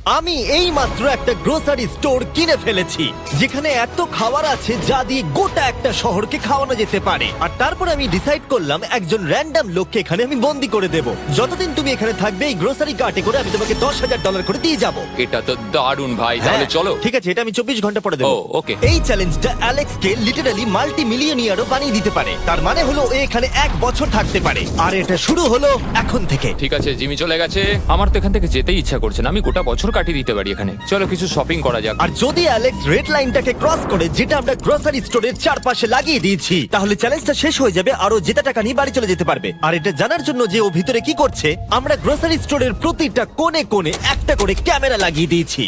আমি এই মাত্র একটা গ্রোসারি স্টোর কিনে ফেলেছি যেখানে এত খাবার আছে যা দিয়ে গোটা একটা শহরকে খাওয়ানো যেতে পারে। আর তারপর আমি ডিসাইড করলাম একজন র্যান্ডম লোককে এখানে আমি বন্দি করে দেব। যতদিন তুমি এখানে থাকবে এই গ্রোসারি কার্টে করে আমি তোমাকে $10,000 করে দিয়ে যাবো। এটা তো দারুণ ভাই, তাহলে চলো। ঠিক আছে, এটা আমি 24 ঘন্টা পরে দেবো। ও, okay. এই চ্যালেঞ্জটা অ্যালেক্সকে লিটারালি মাল্টি মিলিয়নিয়ারও বানিয়ে দিতে পারে। তার মানে হলো ও এখানে 1 বছর থাকতে পারে। আর এটা শুরু হলো এখন থেকে। ঠিক আছে, জিমি চলে গেছে। আমার তো এখান থেকে যেতেই ইচ্ছা করছে না। আমি গোটা বছর কাটিয়ে দিতে পারি এখানে। চলো কিছু শপিং করা যাক। আর যদি অ্যালেক্স রেড লাইনটাকে ক্রস করে, যেটা আমরা গ্রোসারি স্টোরের চারপাশে লাগিয়ে দিয়েছি, তাহলে চ্যালেঞ্জটা শেষ হয়ে যাবে আর ও জেতা টাকা নিয়ে বাড়ি চলে যেতে পারবে। আর এটা জানার জন্য যে ও ভিতরে কি করছে, আমরা গ্রোসারি স্টোরের প্রতিটা কোণে কোণে একটা করে ক্যামেরা লাগিয়ে দিয়েছি।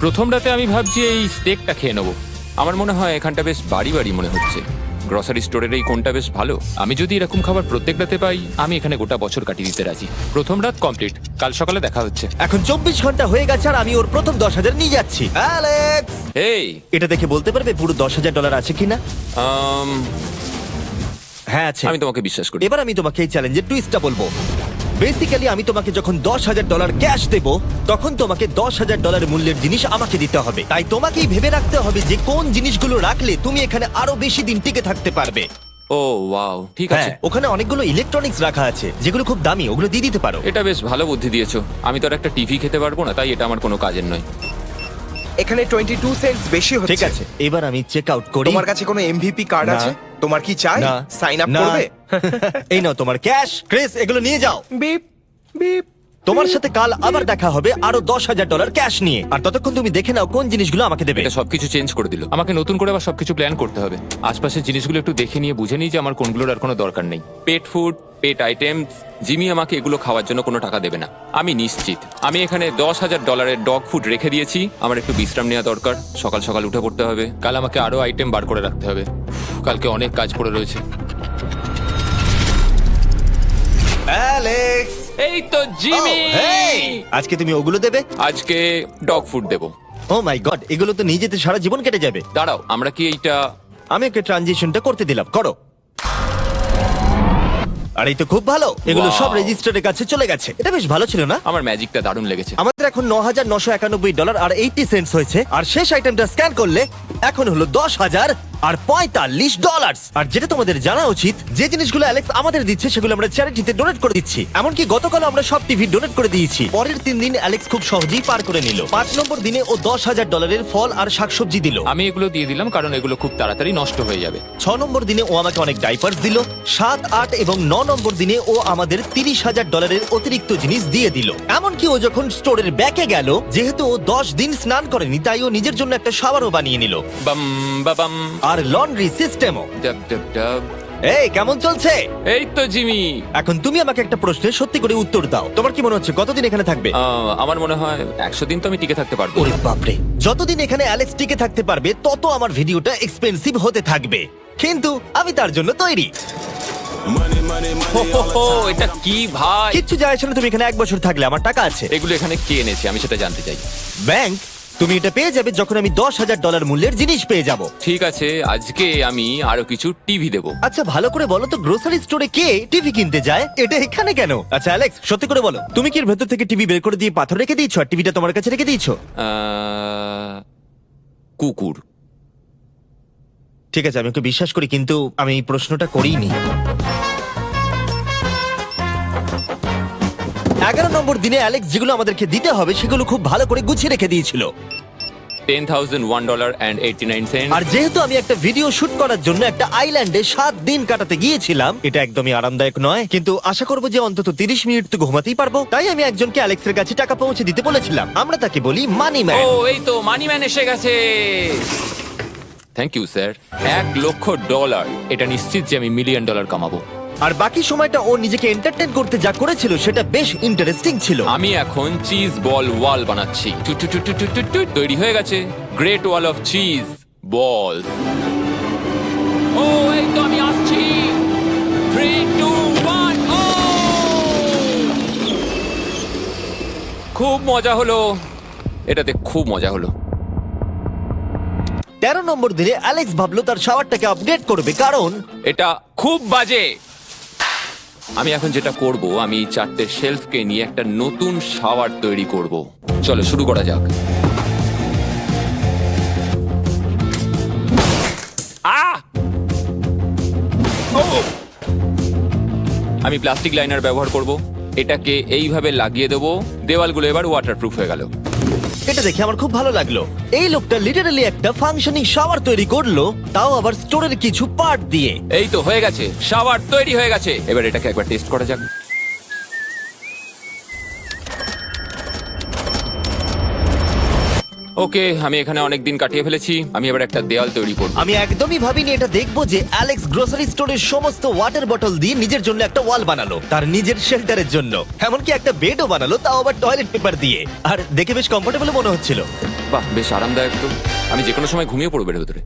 প্রথম রাতে আমি ভাবছি এই স্টেকটা খেয়ে নেবো। আমার মনে হয় এখানটা বেশ বাড়ি বাড়ি মনে হচ্ছে। গ্রসারি স্টোরের এই কোনটা বেশ ভালো। আমি যদি এরকম খাবার প্রত্যেক রাতে পাই, আমি এখানে গোটা বছর কাটিয়ে দিতে রাজি। প্রথম রাত কমপ্লিট, কাল সকালে দেখা হচ্ছে। এখন 24 ঘন্টা হয়ে গেছে আর আমি ওর প্রথম 10,000 নিয়ে যাচ্ছি। অ্যালেক্স, এই এটা দেখে বলতে পারবে পুরো $10,000 আছে কিনা? হ্যাঁ আছে। আমি তোমাকে বিশ্বাস করি। এবার আমি তোমাকে এই চ্যালেঞ্জের টুইস্টটা বলবো। বেসিক্যালি আমি তোমাকে যখন $10,000 ক্যাশ দেব, তখন তোমাকে $10,000 মূল্যের জিনিস আমাকে দিতে হবে। তাই তোমাকেই ভেবে রাখতে হবে যে কোন জিনিসগুলো রাখলে তুমি এখানে আরো বেশি দিন টিকে থাকতে পারবে। ও ওয়াও, ঠিক আছে। হ্যাঁ, ওখানে অনেকগুলো ইলেকট্রনিক্স রাখা আছে যেগুলো খুব দামি, ওগুলো দিয়ে দিতে পারো। এটা বেশ ভালো বুদ্ধি দিয়েছো। আমি তো আর একটা টিভি খেতে পারবো না, তাই এটা আমার কোনো কাজের নয়। এখানে 22 সেন্টস বেশি হচ্ছে। ঠিক আছে, এবার আমি চেক আউট করি। তোমার কাছে কোনো এমভিপি কার্ড না। আছে? তোমার কি চাই? না। সাইন আপ না। করবে? এই নাও তোমার ক্যাশ। ক্রিস, এগুলো নিয়ে যাও। Beep beep. তোমার সাথে কাল আবার দেখা হবে আরো $10,000 ক্যাশ নিয়ে। আর ততক্ষণ তুমি দেখে নাও কোন জিনিসগুলো আমাকে দেবে। এটা সবকিছু চেঞ্জ করে দিল। আমাকে নতুন করে আবার সবকিছু প্ল্যান করতে হবে। আশপাশের জিনিসগুলো একটু দেখে নিয়ে বুঝে নিই যে আমার কোনগুলোর আর কোনো দরকার নেই। পেট ফুড, পেট আইটেমস। জিমি আমাকে এগুলো খাওয়ার জন্য কোনো টাকা দেবে না, আমি নিশ্চিত। আমি এখানে $10,000 ডগ ফুড রেখে দিয়েছি। আমার একটু বিশ্রাম নেওয়া দরকার। সকাল সকাল উঠে পড়তে হবে। কাল আমাকে আরো আইটেম বার করে রাখতে হবে। কালকে অনেক কাজ পড়ে রয়েছে। অ্যালেক্স, এই তো জিমি। Oh, hey! আজকে তুমি ওগুলো দেবে? আজকে ডগ ফুড দেবো। ও মাই গড, এগুলো তো নিয়ে যেতে সারা জীবন কেটে যাবে। দাঁড়াও, আমরা কি এইটা আমি ওকে ট্রানজিশনটা করতে দিলাম, করো। আর এই তো খুব ভালো, এগুলো Wow! সব রেজিস্টারের কাছে চলে গেছে। এটা বেশ ভালো ছিল না? আমার ম্যাজিকটা দারুণ লেগেছে। আমাদের এখন $9,991 আর 80 সেন্টস হয়েছে। আর শেষ আইটেমটা স্ক্যান করলে এখন হলো $10,045। আর যেটা তোমাদের জানা উচিত, যে জিনিসগুলো অ্যালেক্স আমাদের দিচ্ছে সেগুলো আমরা চ্যারিটিতে ডোনেট করে দিচ্ছি। এমনকি গতকাল আমরা সব টিভি ডোনেট করে দিয়েছি। পরের 3 দিন অ্যালেক্স খুব সহজেই পার করে নিল। 5 নম্বর দিনে ও $10,000 ফল আর শাকসবজি দিল। আমি এগুলো দিয়ে দিলাম কারণ এগুলো খুব তাড়াতাড়ি নষ্ট হয়ে যাবে। 6 নম্বর দিনে ও আমাকে অনেক ডাইপার্স দিল। 7, 8 এবং 9 নম্বর দিনে ও আমাদের $30,000 অতিরিক্ত জিনিস দিয়ে দিল। এমনকি ও যখন স্টোরের ব্যাকে গেল, যেহেতু ও 10 দিন স্নান করেনি, তাই ও নিজের জন্য একটা শাওয়ারও বানিয়ে নিল। বাম বাবাম। আর লন্ড্রি সিস্টেমও। ডাব ডাব ডাব। এই কেমন চলছে? এই তো জিমি। এখন তুমি আমাকে একটা প্রশ্নের সত্যি করে উত্তর দাও। তোমার কি মনে হচ্ছে কতদিন এখানে থাকবে? আমার মনে হয় 100 দিন তো আমি টিকে থাকতে পারবো। ওরে বাপরে, যতদিন এখানে অ্যালেক্স টিকে থাকতে পারবে তত আমার ভিডিওটা এক্সপেন্সিভ হতে থাকবে। কিন্তু আমি তার জন্য তৈরি। হো, হো, হো, এটা কি ভাই? কিচ্ছু যায় আসে না, তুমি এখানে 1 বছর থাকলে আমার টাকা আছে। এগুলো এখানে কে এনেছে আমি সেটা জানতে চাই। ব্যাংক। তুমি এটা পেয়ে যাবে যখন আমি $10,000 মূল্যের জিনিস পেয়ে যাব। ঠিক আছে, আজকে আমি আরো কিছু টিভি দেবো। আচ্ছা ভালো করে বলো তো, গ্রোসারি স্টোরে কে টিভি কিনতে যায়? এটা এখানে কেন? আচ্ছা অ্যালেক্স, সত্যি করে বলো, তুমি কি এর ভেতর থেকে টিভি বের করে দিয়ে পাথর রেখে দিয়েছো আর টিভিটা তোমার কাছে রেখে দিয়েছো? কুকুর। ঠিক আছে, আমি ওকে বিশ্বাস করি, কিন্তু আমি এই প্রশ্নটা করিনি। 11 নম্বর দিনে অ্যালেক্স যেগুলো আমাদেরকে দিতে হবে সেগুলো খুব ভালো করে গুছিয়ে রেখে দিয়েছিল। $10,001.89। আর যেহেতু আমি একটা ভিডিও শুট করার জন্য একটা আইল্যান্ডে 7 দিন কাটাতে গিয়েছিলাম, এটা একদমই আরামদায়ক নয়, কিন্তু আশা করবো যে অন্তত 30 মিনিট তো ঘুমাতেই পারবো। তাই আমি একজনকে অ্যালেক্সের কাছে টাকা পৌঁছে দিতে বলেছিলাম। আমরা তাকে বলি মানি ম্যান। ও, এই তো মানি ম্যান এসে গেছে। Thank you sir. $1,00,000। এটা নিশ্চিত যে আমি $1 মিলিয়ন কামাবো। আর বাকি সময়টা ও নিজেকে এন্টারটেইন করতে যা করেছিল সেটা বেশ ইন্টারেস্টিং ছিল। আমি এখন চিজ বল ওয়াল বানাচ্ছি। টু টু টু টু টু টু টু, তৈরি হয়ে গেছে great wall of cheese ball. ও, এই তো আমি আসছি। 3, 2, 1। ও, খুব মজা হলো এটাতে, খুব মজা হলো। 13 নম্বর দিনে অ্যালেক্স ভাবলো তার শাওয়ারটাকে আপডেট করবে, কারণ এটা খুব বাজে। আমি এখন যেটা করব, আমি এই 4টে শেলফকে নিয়ে একটা নতুন শাওয়ার তৈরি করব। চলো শুরু করা যাক। আমি প্লাস্টিক লাইনার ব্যবহার করব। এটাকে এইভাবে লাগিয়ে দেবো। দেওয়ালগুলো এবার ওয়াটারপ্রুফ হয়ে গেল। এটা দেখে আমার খুব ভালো লাগলো। এই লোকটা লিটারালি একটা ফাংশনিং শাওয়ার তৈরি করলো, তাও আবার স্টোরের কিছু পার্ট দিয়ে। এই তো হয়ে গেছে, শাওয়ার তৈরি হয়ে গেছে। এবার এটাকে একবার টেস্ট করা যাক। ওকে, আমি এখানে অনেক দিন কাটিয়ে ফেলেছি। আমি এবার একটা দেওয়াল তৈরি করব। আমি একদমই ভাবিনি এটা দেখবো যে অ্যালেক্স গ্রোসারি স্টোরের সমস্ত ওয়াটার বটল দিয়ে নিজের জন্য একটা ওয়াল বানালো, তার নিজের শেল্টারের জন্য। এমনকি একটা বেডও বানালো, তাও আবার টয়লেট পেপার দিয়ে। আর দেখে বেশ কমফোর্টেবল মনে হচ্ছিল। বাহ, বেশ আরামদায়ক তো। আমি যে কোনো সময় ঘুমিয়ে পড়বো এর ভেতরে।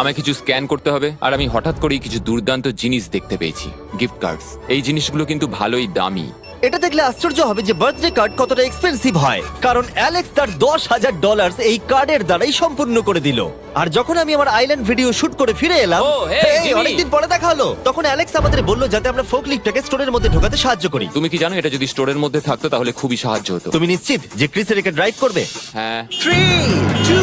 আমায় কিছু স্ক্যান করতে হবে, আর আমি হঠাৎ করেই কিছু দুর্দান্ত জিনিস দেখতে পেয়েছি। Gift cards. এই জিনিসগুলো কিন্তু ভালোই দামি। এটা দেখলে আশ্চর্য হবে যে বার্থডে কার্ড কতটা এক্সপেন্সিভ হয়, কারণ অ্যালেক্স তার $10,000 এই কার্ডের দ্বারাই সম্পূর্ণ করে দিল। আর যখন আমি আমার আইল্যান্ড ভিডিও শুট করে ফিরে এলাম, ও, hey, জিমি। অনেকদিন পরে দেখা হলো, তখন অ্যালেক্স আমাদের বলল যাতে আমরা ফোকলিফটটাকে স্টোরের মধ্যে ঢোকাতে সাহায্য করি। তুমি কি জানো, এটা যদি স্টোরের মধ্যে থাকতো তাহলে খুবই সাহায্য হতো। তুমি নিশ্চিত যে ক্রিসের একে ড্রাইভ করবে? হ্যাঁ। 3, 2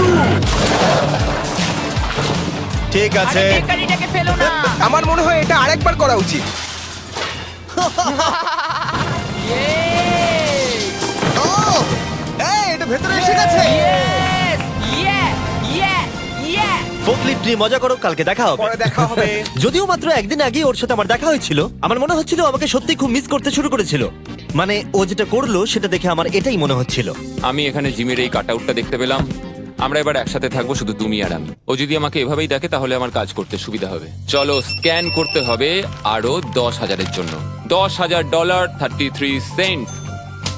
ঠিক আছে। বেকারিটাকে ফেলো না। আমার মনে হয় এটা আরেকবার করা উচিত। ও, এই, এটা ভেতরে এসে গেছে। ফোকলিফট নিয়ে মজা করো, কালকে দেখা হবে। পরে দেখা হবে। যদিও মাত্র একদিন আগে ওর সাথে আমার দেখা হয়েছিল, আমার মনে হচ্ছিল আমাকে সত্যি খুব মিস করতে শুরু করেছিল। মানে ও যেটা করলো সেটা দেখে আমার এটাই মনে হচ্ছিল। আমি এখানে জিমের এই কাট আউটটা দেখতে পেলাম। আমরা এবার একসাথে থাকবো, শুধু তুমি আর আমি। ও যদি আমাকে এভাবেই দেখে তাহলে আমার কাজ করতে সুবিধা হবে। চলো, স্ক্যান করতে হবে আরো 10,000-এর জন্য। $10,000, 33 সেন্ট।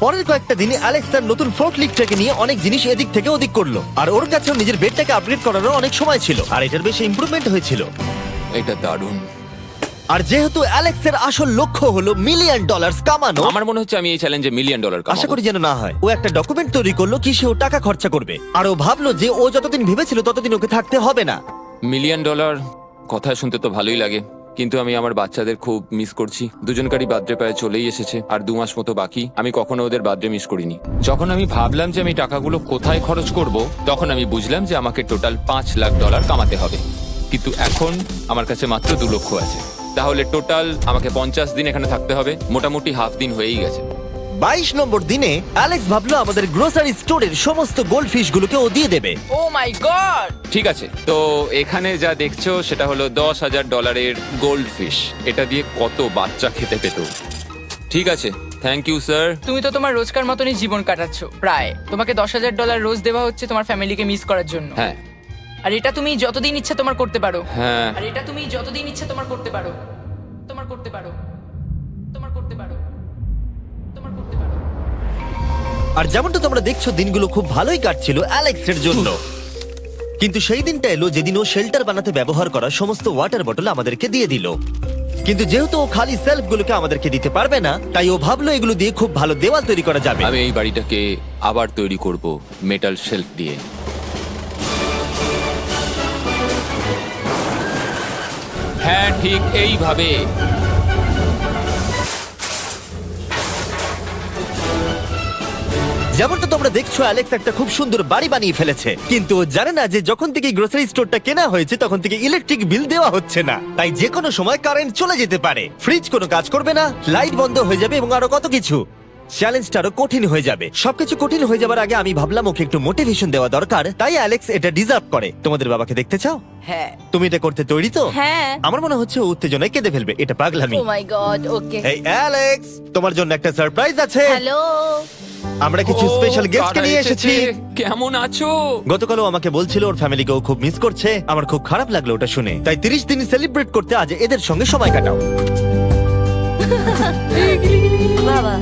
পরের কয়েকটা দিনে অ্যালেক্স তার নতুন ফোকলিফটটাকে নিয়ে অনেক জিনিস এদিক থেকে ওদিক করলো, আর ওর কাছেও নিজের বেডটাকে আপগ্রেড করারও অনেক সময় ছিল, আর এটার বেশ ইমপ্রুভমেন্ট হয়েছিল। এটা দারুণ। আর যেহেতু অ্যালেক্সের আসল লক্ষ্য হলো $1 মিলিয়ন কামানো, আমার মনে হচ্ছে আমি এই চ্যালেঞ্জে $1 মিলিয়ন আশা করি যেন না হয়। ও একটা ডকুমেন্ট তৈরি করলো কি সে ও টাকা খরচা করবে, আর ও ভাবলো যে ও যতদিন ভেবেছিল ততদিন ওকে থাকতে হবে না। $1 মিলিয়ন কথা শুনতে তো ভালোই লাগে, কিন্তু আমি আমার বাচ্চাদের খুব মিস করছি। দুজনকারই বার্থডে প্রায় চলেই এসেছে, আর 2 মাস মতো বাকি। আমি কখনো ওদের বার্থডে মিস করিনি। যখন আমি ভাবলাম যে আমি টাকাগুলো কোথায় খরচ করব, তখন আমি বুঝলাম যে আমাকে টোটাল $5 লাখ কামাতে হবে। কিন্তু এখন আমার কাছে মাত্র 2 লক্ষ আছে। তাহলে টোটাল আমাকে 50 দিন এখানে থাকতে হবে। মোটামুটি হাফ দিন হয়েই গেছে। 22 নম্বর দিনে অ্যালেক্স ভাবলো আমাদের গ্রোসারি স্টোরের সমস্ত গোল্ড ফিশ গুলোকে ও দিয়ে দেবে। ও মাই গড। ঠিক আছে, তো এখানে যা দেখছো সেটা হলো $10,000 গোল্ড ফিশ। এটা দিয়ে কত বাচ্চা খেতে পেত। ঠিক আছে, থ্যাংক ইউ স্যার। তুমি তো তোমার রোজকার মতনই জীবন কাটাচ্ছ প্রায়। তোমাকে $10,000 রোজ দেওয়া হচ্ছে তোমার ফ্যামিলিকে মিস করার জন্য। হ্যাঁ আর এটা তুমি যতদিন ইচ্ছা তোমার করতে পারো। হ্যাঁ। আর এটা তুমি যতদিন ইচ্ছা তোমার করতে পারো। তোমার করতে পারো। তোমার করতে পারো। তোমার করতে পারো। আর যেমনটা তোমরা দেখছো দিনগুলো খুব ভালোই কাটছিল অ্যালেক্সের জন্য, কিন্তু সেই দিনটা এলো যেদিন ও শেল্টার বানাতে ব্যবহার করা সমস্ত ওয়াটার বটল আমাদেরকে দিয়ে দিল। কিন্তু যেহেতু ও খালি সেলফগুলোকে আমাদেরকে দিতে পারবে না, তাই ও ভাবলো এগুলো দিয়ে খুব ভালো দেওয়াল তৈরি করা যাবে। আমি এই বাড়িটাকে আবার তৈরি করব মেটাল শেলফ দিয়ে। হ্যাঁ, ঠিক এইভাবে। যেমনটা তোমরা দেখছো অ্যালেক্স একটা খুব সুন্দর বাড়ি বানিয়ে ফেলেছে, কিন্তু ও জানে না যে যখন থেকে গ্রোসারি স্টোরটা কেনা হয়েছে তখন থেকে ইলেকট্রিক বিল দেওয়া হচ্ছে না। তাই যে কোনো সময় কারেন্ট চলে যেতে পারে, ফ্রিজ কোনো কাজ করবে না, লাইট বন্ধ হয়ে যাবে এবং আরো কত কিছু। চ্যালেঞ্জটা আরো কঠিন হয়ে যাবে। সবকিছু কঠিন হয়ে যাবার আগে আমি ভাবলাম ওকে একটু মোটিভেশন দেওয়া দরকার, তাই অ্যালেক্স এটা ডিজার্ভ করে। তোমাদের বাবাকে দেখতে চাও? হ্যাঁ। তুমি এটা করতে তৈরি তো? হ্যাঁ। আমার মনে হচ্ছে ও উত্তেজনায় কেঁদে ফেলবে, এটা পাগলামি। ও মাই গড, ওকে। এই অ্যালেক্স, তোমার জন্য একটা সারপ্রাইজ আছে। হ্যালো। আমরা কিছু স্পেশাল গেস্টকে নিয়ে এসেছি। কেমন আছো? গতকালও আমাকে বলছিল ওর ফ্যামিলিকেও খুব মিস করছে। আমার খুব খারাপ লাগলো ওটা শুনে, তাই 30 দিন সেলিব্রেট করতে আজ এদের সঙ্গে সময় কাটাও। বাবা,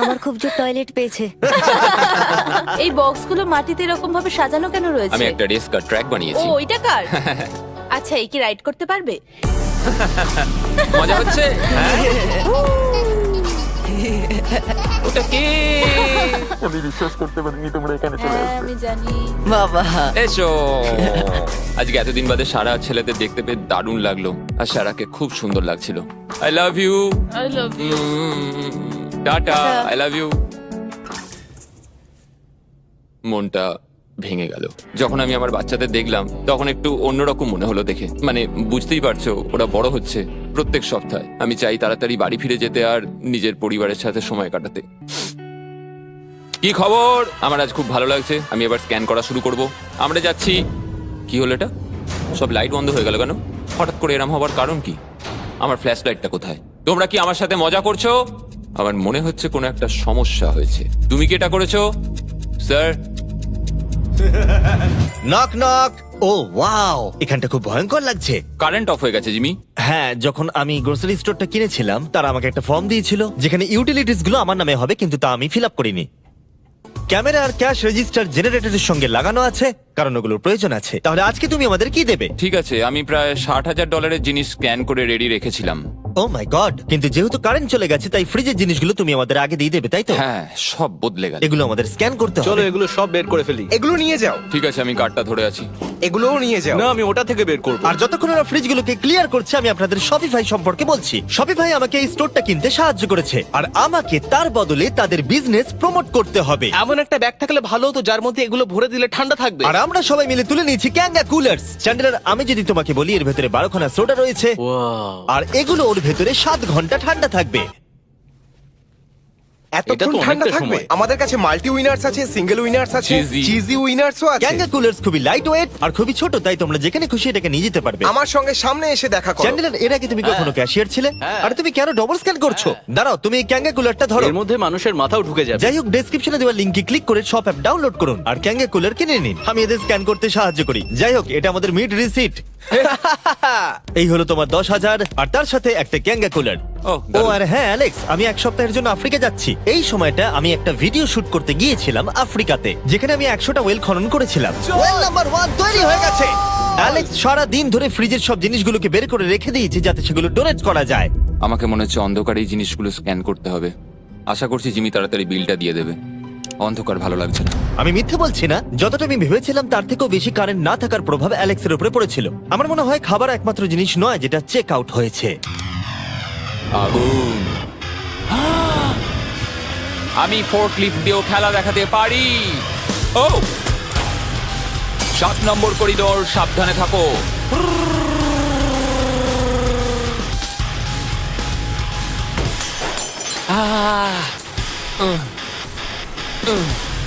আমার খুব জোর টয়লেট পেয়েছে। এই বক্সগুলো মাটিতে এরকম ভাবে সাজানো কেন রয়েছে? আমি একটা রেস কার ট্র্যাক ও, বানিয়েছি। ওইটা কার? আচ্ছা, এই কি রাইড করতে পারবে? মজা হচ্ছে? ওটা কে? আমি বিশ্বাস করতে পারিনি তোমরা এখানে চলে হ্যাঁ আসবে। আমি জানি। বাবা এসো। আজকে এতদিন বাদে সারা ছেলেদের দেখতে পেয়ে দারুণ লাগলো, আর সারাকে খুব সুন্দর লাগছিল। I love you. I love you. টাটা। আচ্ছা। I love you. মনটা ভেঙে গেল যখন আমি আমার বাচ্চাদের দেখলাম, তখন একটু অন্যরকম মনে হলো দেখে। মানে বুঝতেই পারছো, ওরা বড় হচ্ছে প্রত্যেক সপ্তাহে। আমি চাই তাড়াতাড়ি বাড়ি ফিরে যেতে আর নিজের পরিবারের সাথে সময় কাটাতে। কি খবর? আমার আজ খুব ভালো লাগছে। আমি এবার স্ক্যান করা শুরু করব। আমরা যাচ্ছি। কি হলো এটা? সব লাইট বন্ধ হয়ে গেল কেন? হঠাৎ করে এরম হবার কারণ কি? আমার ফ্ল্যাশ লাইটটা কোথায়? তোমরা কি আমার সাথে মজা করছো? আমার মনে হচ্ছে কোনো একটা সমস্যা হয়েছে। তুমি কি এটা করেছো, স্যার? Knock knock. ও ওয়াও, এখানটা খুব ভয়ঙ্কর লাগছে। কারেন্ট অফ হয়ে গেছে জিমি। হ্যাঁ, যখন আমি গ্রোসারি স্টোরটা কিনেছিলাম তারা আমাকে একটা ফর্ম দিয়েছিল যেখানে ইউটিলিটিস গুলো আমার নামে হবে, কিন্তু তা আমি ফিল আপ করিনি। ক্যামেরা আর ক্যাশ রেজিস্টার জেনারেটরের সঙ্গে লাগানো আছে, কারণ ওগুলোর প্রয়োজন আছে। তাহলে আজকে তুমি আমাদের কি দেবে? ঠিক আছে, আমি প্রায় $60,000 জিনিস স্ক্যান করে রেডি রেখেছিলাম। ও মাই গড, কিন্তু যেহেতু কারেন্ট চলে গেছে তাই ফ্রিজের জিনিসগুলো তুমি আমাদের আগে দিয়ে দেবে, তাই তো? হ্যাঁ, সব বদলে গেল। এগুলো আমাদের স্ক্যান করতে চলো হবে। এগুলো সব বের করে ফেলি। এগুলো নিয়ে যাও, ঠিক আছে, আমি কার্ডটা ধরে আছি। এগুলোও নিয়ে যাও। না, আমি ওটা থেকে বের করব। আর যতক্ষণ ওরা ফ্রিজগুলোকে ক্লিয়ার করছে, আমি আপনাদের শপিফাই সম্পর্কে বলছি। শপিফাই আমাকে এই স্টোরটা কিনতে সাহায্য করেছে, আর আমাকে তার বদলে তাদের বিজনেস প্রমোট করতে হবে। এমন একটা ব্যাগ থাকলে ভালো হতো যার মধ্যে এগুলো ভরে দিলে ঠান্ডা থাকবে। আর আমরা সবাই মিলে তুলে নিয়েছি ক্যাঙ্গা কুলার্স। চ্যান্ডেলার, আমি যদি তোমাকে বলি এর ভেতরে 12খানা সোডা রয়েছে, ওয়াও, আর এগুলো ওর ভেতরে 7 ঘন্টা ঠান্ডা থাকবে। এটা এতক্ষণ তো ঠান্ডা অনেকটা থাকবে? সময়। আমাদের কাছে মাল্টি উইনার্স আছে, সিঙ্গেল উইনার্স আছে, Cheesy। চিজি উইনার্সও আছে। ক্যাঙ্গা কুলার্স খুবই লাইট ওয়েট আর খুবই ছোট, তাই তোমরা যেখানে খুশি এটাকে নিয়ে যেতে পারবে। আমার সঙ্গে সামনে এসে দেখা করো। চ্যান্ডেলার, এর আগে তুমি কখনো ক্যাশিয়ার ছিলে? হ্যাঁ। আর তুমি কেন ডবল স্ক্যান করছো? দাঁড়াও, তুমি এই ক্যাঙ্গা কুলারটা ধরো। এর মধ্যে মানুষের মাথাও ঢুকে যাবে। যাই হোক, ডেসক্রিপশনে দেওয়া লিংকে ক্লিক করে শপ অ্যাপ ডাউনলোড করুন আর ক্যাঙ্গা কুলার কিনে নিন। আমি এদের স্ক্যান করতে সাহায্য করি। যাই হোক, এটা আমাদের মিড রিসিট। এই হলো তোমার 10,000 আর তার সাথে একটা ক্যাঙ্গা কুলার। ও, ও দারুণ। আর হ্যাঁ অ্যালেক্স, আমি এক সপ্তাহের জন্য আফ্রিকা যাচ্ছি। এই সময়টা আমি একটা ভিডিও শুট করতে গিয়েছিলাম আফ্রিকাতে, যেখানে আমি 100টা ওয়েল খনন করেছিলাম। ওয়েল নাম্বার 1 তৈরি হয়ে গেছে। অ্যালেক্স সারা দিন ধরে ফ্রিজের সব জিনিসগুলোকে বের করে রেখে দিয়েছে যাতে সেগুলো ডোনেট করা যায়। আমাকে মনে হচ্ছে অন্ধকারে এই জিনিসগুলো স্ক্যান করতে হবে। আশা করছি জিমি তাড়াতাড়ি বিলটা দিয়ে দেবে। অন্ধকার ভালো লাগছে না। আমি মিথ্যে বলছি না, যতটা আমি ভেবেছিলাম তার থেকেও বেশি কারেন্ট না থাকার প্রভাব অ্যালেক্সের উপরে পড়েছিল। আমার মনে হয় খাবার একমাত্র জিনিস নয় যেটা চেক আউট হয়েছে। আগুন। আমি ফোর্কলিফট দিয়েও খেলা দেখাতে পারি। ও, 7 নম্বর করিডোর, সাবধানে থাকো।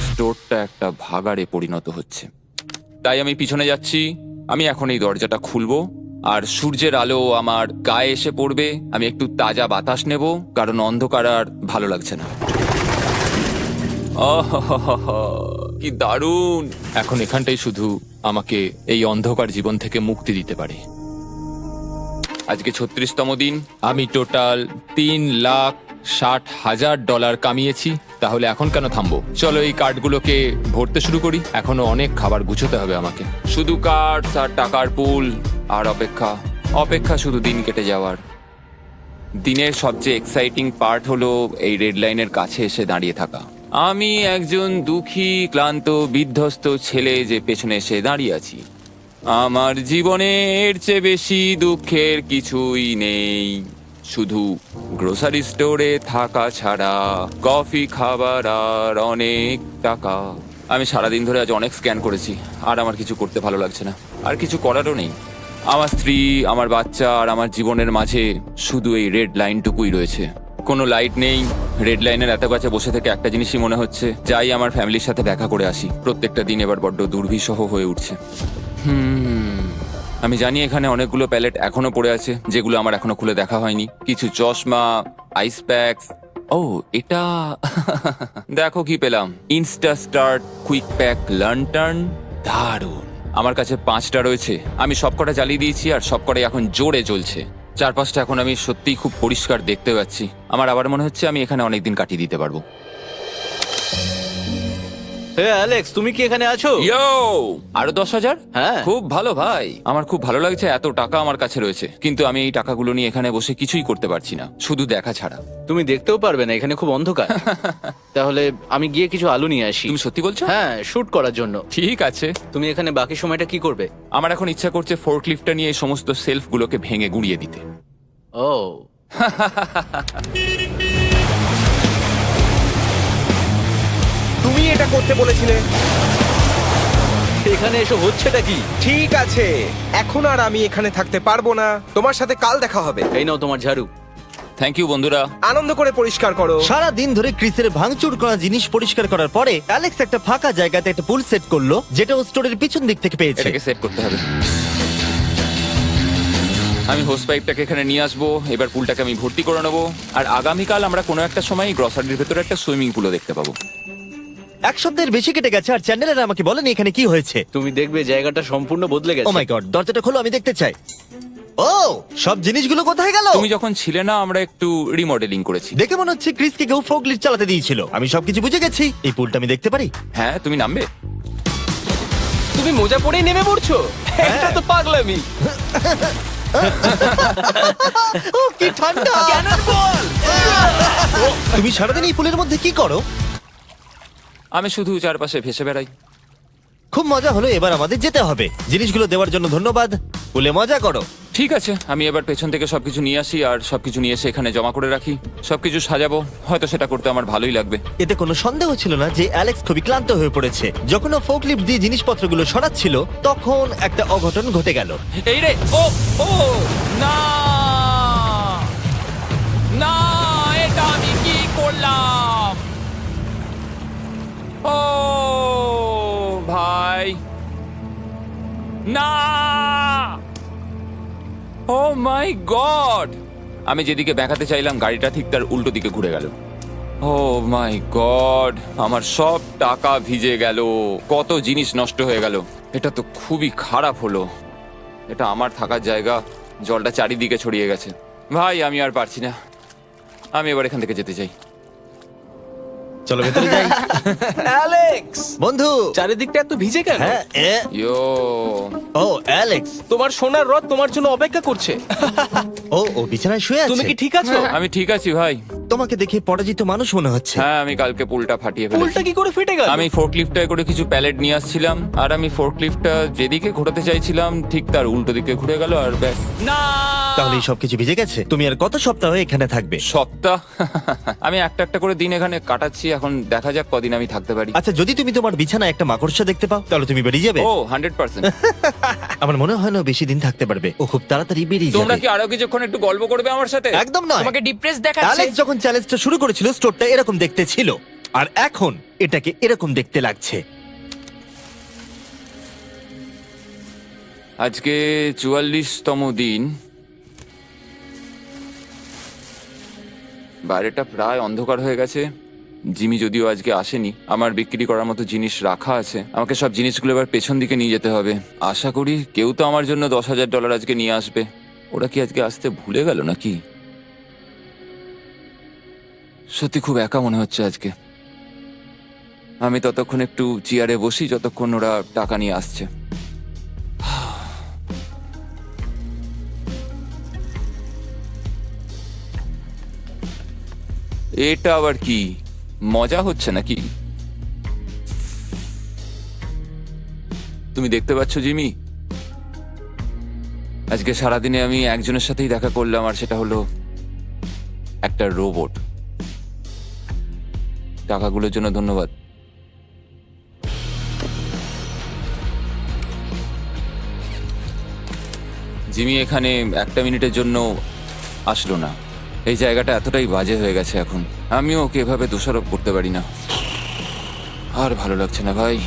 স্টোরটা একটা ভাগাড়ে পরিণত হচ্ছে, তাই আমি পিছনে যাচ্ছি। আমি এখন এই দরজাটা খুলবো আর সূর্যের আলো আমার গায়ে এসে পড়বে। আমি একটু তাজা বাতাস নেব, কারণ অন্ধকার আর ভালো লাগছে না। আহাহাহা, কি দারুণ! এখন এখানটাই শুধু আমাকে এই অন্ধকার জীবন থেকে মুক্তি দিতে পারে। আজকে 36তম দিন। আমি টোটাল $3,60,000 কামিয়েছি। তাহলে এখন কেন থামবো? চলো এই কার্ডগুলোকে ভরতে শুরু করি। এখনো অনেক খাবার গুছোতে হবে আমাকে। শুধু কার্ড আর টাকার পুল আর অপেক্ষা, অপেক্ষা, শুধু দিন কেটে যাওয়ার। দিনের সবচেয়ে এক্সাইটিং পার্ট হলো এই রেড লাইনের কাছে এসে দাঁড়িয়ে থাকা। আমি একজন দুঃখী, ক্লান্ত, বিধ্বস্ত ছেলে যে পেছনে এসে দাঁড়িয়ে আছি। আমার জীবনে এর চেয়ে বেশি দুঃখের কিছুই নেই, শুধু গ্রোসারি স্টোরে থাকা ছাড়া, কফি খাবার আর অনেক টাকা। আমি সারাদিন ধরে আজ অনেক স্ক্যান করেছি আর আমার কিছু করতে ভালো লাগছে না, আর কিছু করারও নেই। আমার স্ত্রী, আমার বাচ্চা আর আমার জীবনের মাঝে শুধু এই রেড লাইনটুকুই রয়েছে। কোনো লাইট নেই। রেড লাইনের এত কাছে বসে থেকে একটা জিনিসই মনে হচ্ছে, যাই আমার ফ্যামিলির সাথে দেখা করে আসি। প্রত্যেকটা দিন এবার বড্ড দুর্বিষহ হয়ে উঠছে। আমি জানি এখানে অনেকগুলো প্যালেট এখনো পড়ে আছে যেগুলো আমার এখনো খুলে দেখা হয়নি। কিছু চশমা, আইস প্যাকস। ও, এটা দেখো কি পেলাম, ইনস্টা স্টার্ট কুইক প্যাক লান্টার্ন। দারুণ। আমার কাছে 5টা রয়েছে। আমি সবকটা জ্বালিয়ে দিয়েছি আর সবকটাই এখন জোরে জ্বলছে। চারপাশটা এখন আমি সত্যিই খুব পরিষ্কার দেখতে পাচ্ছি। আমার আবার মনে হচ্ছে আমি এখানে অনেকদিন কাটিয়ে দিতে পারবো। হে অ্যালেক্স, তুমি কি এখানে আছো? ইয়ো, আরো 10,000? হ্যাঁ। খুব ভালো ভাই, আমার খুব ভালো লাগছে এত টাকা আমার কাছে রয়েছে, কিন্তু আমি এই টাকাগুলো নিয়ে এখানে বসে কিছুই করতে পারছি না, শুধু দেখা ছাড়া। তুমি দেখতেও পারবে না, এখানে খুব অন্ধকার। তাহলে আমি গিয়ে কিছু আলু নিয়ে আসি। তুমি সত্যি বলছো? হ্যাঁ, শুট করার জন্য। ঠিক আছে। তুমি এখানে বাকি সময়টা কি করবে? আমার এখন ইচ্ছা করছে ফোর্কলিফটটা নিয়ে এই সমস্ত সেলফগুলোকে ভেঙে গুঁড়িয়ে দিতে। ও, তুমি এটা করতে বলেছিলে। এখানে এসে হচ্ছেটা কি? ঠিক আছে, এখন আর আমি এখানে থাকতে পারবো না। তোমার সাথে কাল দেখা হবে। এই নাও তোমার ঝাড়ু। থ্যাংক ইউ বন্ধুরা। আনন্দ করে পরিষ্কার করো। সারা দিন ধরে ক্রিসের ভাঙচুর করা জিনিস পরিষ্কার করার পরে অ্যালেক্স একটা ফাঁকা জায়গাতে একটা পুল সেট করলো, যেটা ও স্টোরের পিছন দিক থেকে পেয়েছে। এটাকে সেট করতে হবে। আমি হোস পাইপটাকে এখানে নিয়ে আসবো, এবার পুলটাকে আমি ভর্তি করে নেবো, আর আগামীকাল আমরা কোনো একটা সময় গ্রসারির ভেতরে একটা সুইমিং পুলও দেখতে পাবো। এক সপ্তাহের বেশি কেটে গেছে আর চ্যান্ডেলার আমাকে বলেনি এখানে কি হয়েছে। তুমি দেখবে জায়গাটা সম্পূর্ণ বদলে ও গেছে। মাই গড, দরজাটা খোলো, আমি দেখতে চাই। ও, সব জিনিসগুলো কোথায় গেল? তুমি যখন ছিলে না, আমরা একটু রিমডেলিং করেছি। দেখে মনে হচ্ছে ক্রিসকে কেউ ফোর্কলিফট চালাতে দিয়েছিল। আমি সবকিছু বুঝে গেছি। এই পুলটা আমি দেখতে পারি? হ্যাঁ, তুমি নামবে? তুমি মোজা পরেই নেমে পড়ছো? এটা তো পাগলামি। ও কি ঠান্ডা! তুমি সারাদিন এই পুলের মধ্যে কি করো? আমি শুধু চারপাশে ভেসে বেড়াই। খুব মজা হলো, এবার আমাদের যেতে হবে। জিনিসগুলো দেওয়ার জন্য ধন্যবাদ। পুলে মজা করো। ঠিক আছে, আমি এবার পেছন থেকে সবকিছু নিয়ে আসি আর সবকিছু নিয়ে এসে এখানে জমা করে রাখি, সবকিছু সাজাবো। হয়তো সেটা করতে আমার ভালোই লাগবে। এতে কোনো সন্দেহ ছিল না যে অ্যালেক্স খুবই ক্লান্ত হয়ে পড়েছে। যখন ও ফোর্কলিফট দিয়ে জিনিসপত্রগুলো সরাচ্ছিল, তখন একটা অঘটন ঘটে গেল। এই রে, ও ও না না, এটা আমি কি করলাম? ও ভাই, না! ও মাই গড! আমি যেদিকে বেঁকাতে চাইলাম গাড়িটা ঠিক তার উল্টো দিকে ঘুরে গেল। ও মাই গড, আমার সব টাকা ভিজে গেল, কত জিনিস নষ্ট হয়ে গেল। এটা তো খুবই খারাপ হলো। এটা আমার থাকার জায়গা, জলটা চারিদিকে ছড়িয়ে গেছে। ভাই, আমি আর পারছি না, আমি এবার এখান থেকে যেতে চাই। চলো ভেতরে যাই। অ্যালেক্স, বন্ধু। চারিদিকটা এত ভিজে কেন? হ্যাঁ, ইয়ো, ও অ্যালেক্স। তোমার সোনার রথ তোমার জন্য অপেক্ষা করছে। ও বিছানায় শুয়ে আছে। তুমি কি ঠিক আছো? আমি ঠিক আছি ভাই। তোমাকে দেখে পরাজিত মানুষ মনে হচ্ছে। হ্যাঁ, আমি কালকে পুলটা ফাটিয়ে ফেলেছি। পুলটা কি করে ফেটে গেল? আমি ফোর্কলিফটে করে কিছু প্যালেট নিয়ে আসছিলাম, আর আমি ফোর্কলিফটটা যেদিকে ঘোরাতে চাইছিলাম ঠিক তার উল্টো দিকে ঘুরে গেল, আর ব্যাস। না! তাহলে এই সবকিছু ভিজে গেছে। তুমি আর কত সপ্তাহ এখানে থাকবে? সপ্তাহ? আমি একটা একটা করে দিন এখানে কাটাচ্ছি, এখন দেখা যাক কদিন আমি থাকতে পারি। আচ্ছা, যদি তুমি তোমার বিছানায় একটা মাকড়সা দেখতে পাও, তাহলে তুমি বেরিয়ে যাবে? ও 100%। আমার মনে হয় না ও বেশি দিন থাকতে পারবে। ও খুব তাড়াতাড়ি বেরিয়ে তোমরা যাবে। কি আরো কিছুক্ষণ একটু গল্প করবে আমার সাথে? একদম নয়। তোমাকে ডিপ্রেস দেখাচ্ছে। অ্যালেক্স যখন চ্যালেঞ্জটা শুরু করেছিল, স্টোরটা এরকম দেখতে ছিল, আর এখন এটাকে এরকম দেখতে লাগছে। আজকে 44তম দিন। বাইরেটা প্রায় অন্ধকার হয়ে গেছে। জিমি যদিও আজকে আসেনি, আমার বিক্রি করার মতো জিনিস রাখা আছে। আমাকে সব জিনিসগুলো এবার পেছন দিকে নিয়ে যেতে হবে। আশা করি কেউ তো আমার জন্য $10,000 আজকে নিয়ে আসবে। ওরা কি আজকে আসতে ভুলে গেল নাকি? সত্যি খুব একা মনে হচ্ছে আজকে। আমি ততক্ষণ একটু চেয়ারে বসি যতক্ষণ ওরা টাকা নিয়ে আসছে। এটা আবার কি মজা হচ্ছে নাকি? তুমি দেখতে পাচ্ছ জিমি, আজকে সারাদিনে আমি একজনের সাথেই দেখা করলাম, আর সেটা হলো একটা রোবট। টাকাগুলোর জন্য ধন্যবাদ। জিমি এখানে একটা মিনিটের জন্য আসলো না। এই জায়গাটা এতটাই বাজে হয়ে গেছে এখন, আমিও ওকে এভাবে দোষারোপ করতে পারি না। আর ভালো লাগছে না ভাই।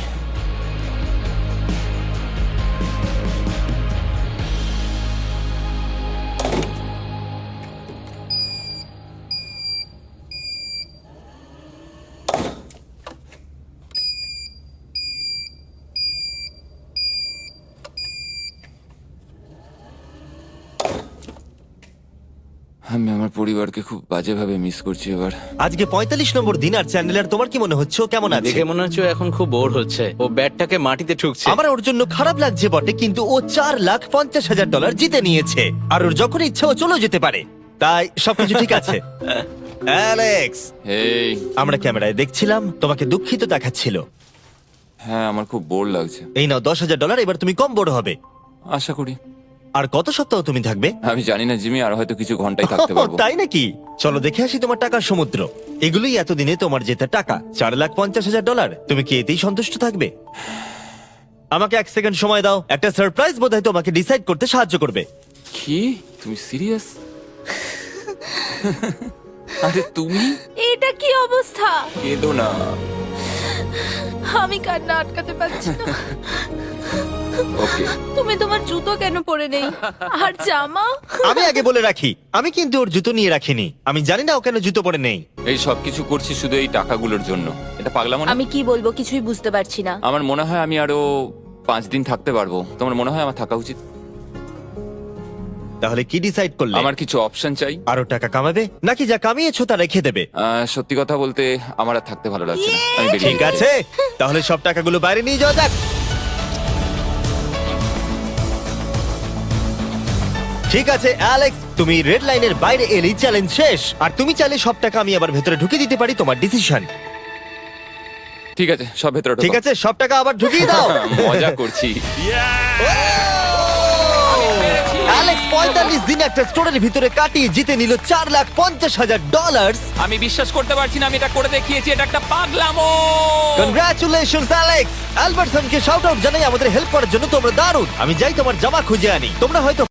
আমি আমার পরিবারকে খুব বাজেভাবে মিস করছি এবার। আজকে 45 নম্বর দিন আর চ্যান্ডেলার তোমার কি মনে হচ্ছে ও কেমন আছে? দেখে মনে হচ্ছে ও এখন খুব বোর হচ্ছে, ও ব্যাটটাকে মাটিতে ঠুকছে। আমার ওর জন্য খারাপ লাগছে বটে, কিন্তু ও $4,50,000 জিতে নিয়েছে আর ওর যখন ইচ্ছা ও চলেও যেতে পারে, তাই সবকিছু ঠিক আছে। অ্যালেক্স, এই আমরা ক্যামেরায় দেখছিলাম, তোমাকে দুঃখিত দেখাচ্ছিল। হ্যাঁ, আমার খুব বোর লাগছে। এই নাও $10,000, এবার তুমি কম বড় হবে। আশা করি। আর কত সপ্তাহ তুমি থাকবে? আমি জানি না জিমি, আর হয়তো কিছু ঘন্টায় থাকতে পারবো। তাই নাকি? চলো দেখে আসি তোমার টাকার সমুদ্র। এগুলোই এতদিনে তোমার জেতা টাকা, $4,50,000। তুমি কি এতেই সন্তুষ্ট থাকবে? আমাকে 1 সেকেন্ড সময় দাও, একটা সারপ্রাইজ বোধহয় তোমাকে ডিসাইড করতে সাহায্য করবে। কি, তুমি সিরিয়াস? আরে তুমি এটা কি অবস্থা? কেঁদো না। আমি কান্না আটকাতে পারছি না। ওকে, তুমি তোমার জুতো কেন পরে নেই? আর জামা? আমি আগে বলে রাখি, আমি কিন্তু ওর জুতো নিয়ে রাখিনি। আমি জানি না ও কেন জুতো পরে নেই। এই সব কিছু করছি শুধু এই টাকাগুলোর জন্য। এটা পাগলামো না? আমি কি বলবো কিছুই বুঝতে পারছি না। আমার মনে হয় আমি আরো 5 দিন থাকতে পারবো। তোমার মনে হয় আমার থাকা উচিত? তাহলে কি ডিসাইড করলে? আমার কিছু অপশন চাই। আরো টাকা কামাবে নাকি যা কামিয়েছো তা রেখে দেবে? সত্যি কথা বলতে আমার আর থাকতে ভালো লাগছে না। আমি বেরিয়ে ঠিক যাচ্ছি। আছে, তাহলে সব টাকাগুলো বাইরে নিয়ে যাওয়া যাক। ঠিক আছে অ্যালেক্স, তুমি রেড লাইনের বাইরে এলেই চ্যালেঞ্জ শেষ। আর তুমি চাইলে সব টাকা আমি আবার ভেতরে ঢুকিয়ে দিতে পারি, তোমার ডিসিশন। ঠিক আছে, সব ভেতরে ঢোকো। ঠিক আছে, সব টাকা আবার ঢুকিয়ে দাও। মজা করছি। অ্যালেক্স 45 দিন একটা স্টোরের ভিতরে কাটিয়ে জিতে নিল $4,50,000। আমি বিশ্বাস করতে পারছি না আমি এটা করে দেখিয়েছি। এটা একটা পাগলামো। Congratulations Alex. অ্যালবার্টসনকে শাউট আউট জানাই, আমাদের হেল্প করার জন্য তোমরা দারুণ। আমি যাই তোমার জামা খুঁজে আনি। তোমরা হয়তো